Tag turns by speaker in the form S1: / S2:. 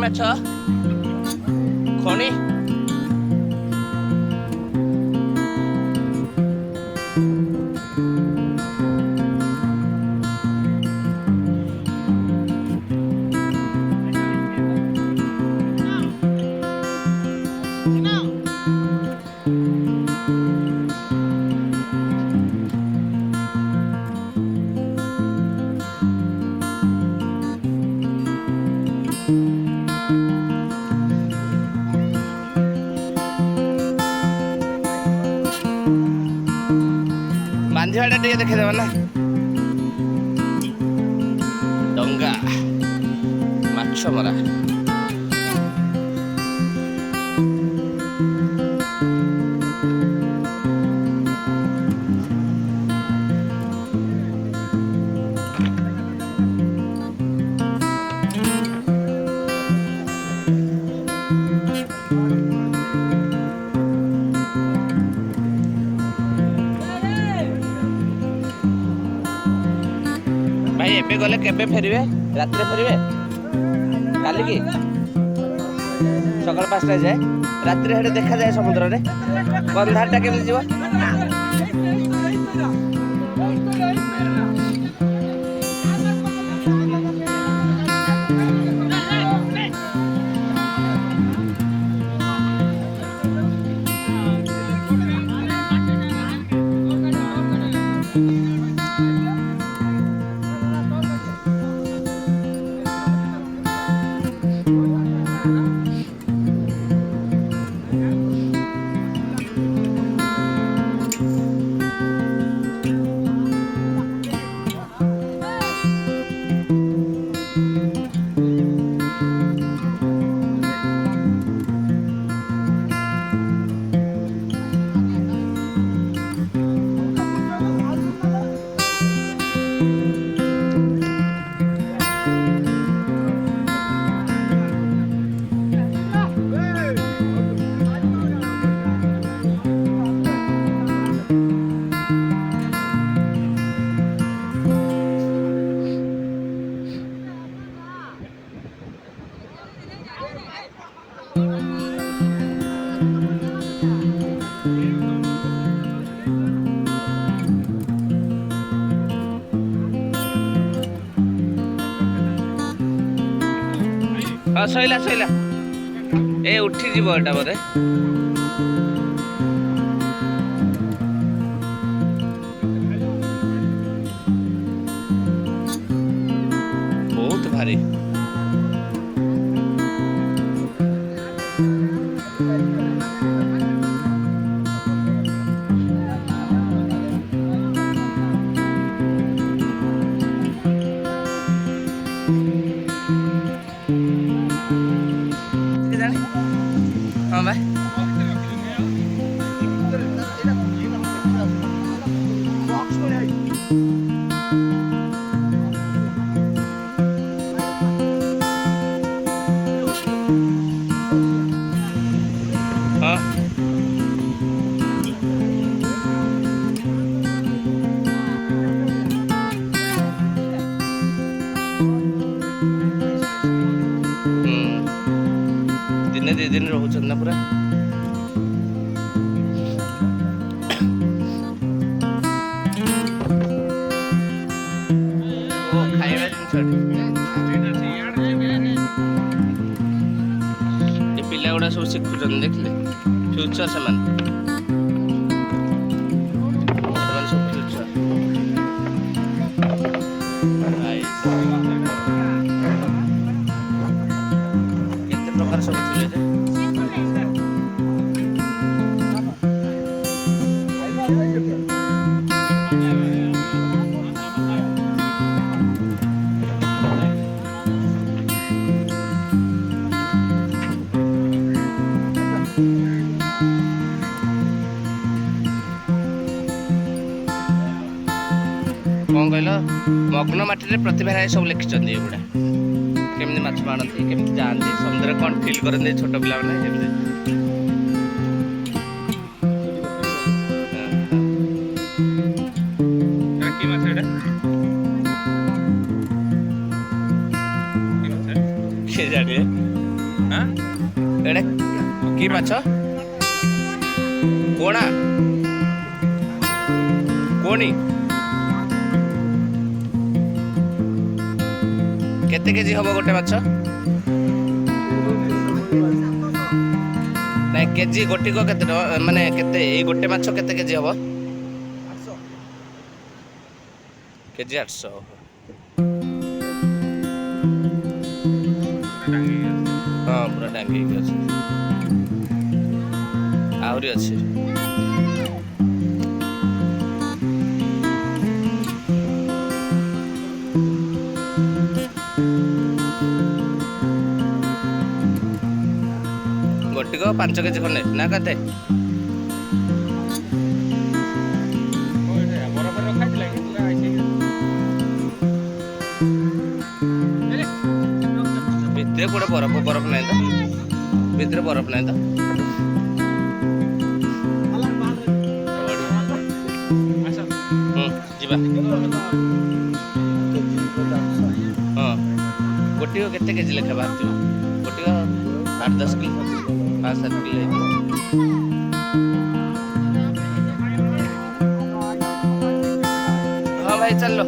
S1: ମାଛ ଖଣି ବାନ୍ଧିବାଟା ଟିକେ ଦେଖିଦେବା ନା। ଡଙ୍ଗା ମାଛ ମରା भाई एबे गले केबे फेरिबे रात्रे फेरिबे काली की सकाल 5टा जाए रात्रे हेडे देखा जाए समुद्र रे बंधारटा केमि जीव हाँ सैला सैला ए उठी जीव एटा बोधे बहुत भारी हाँ भाई हाँ दिने 2 दिन रोचन ना पूरा खाଇବା ଜିନିଷ ପିଲା ଗୁଡ଼ା ସବୁ ଶିଖୁଛନ୍ତି ଦେଖିଲେ ଫ୍ୟୁଚର ସେମାନେ ସବୁ ଫ୍ୟୁଚର କେତେ ପ୍ରକାର ସବୁ ଥିବେ ଯେ कौन कहल मग्न माटी प्रतिभा राय सब लिखिं एगुड़ा केमी माछ मारती केमी जाती समुद्र कौन फिल करते छोट पिला किए जाने एड़े की माछ कोणा कोणी केते केजी हबो गोटे माछ नहीं केजी गोटी को केते माने केते ए गोटे माछ केते केजी हबो 800 केजी 800 हाँ पूरा टांगी अच्छे आहरी अच्छे गोटी को 5 केजी खंडे ना कते भितर कोड़े बरफ बरफ नहीं तो भितर बरफ नहीं तो जीवा हाँ गोटी को केते केजी लेखा बाहर गोटी को 8-10 किलो 5-7 किलो हाँ भाई चलो।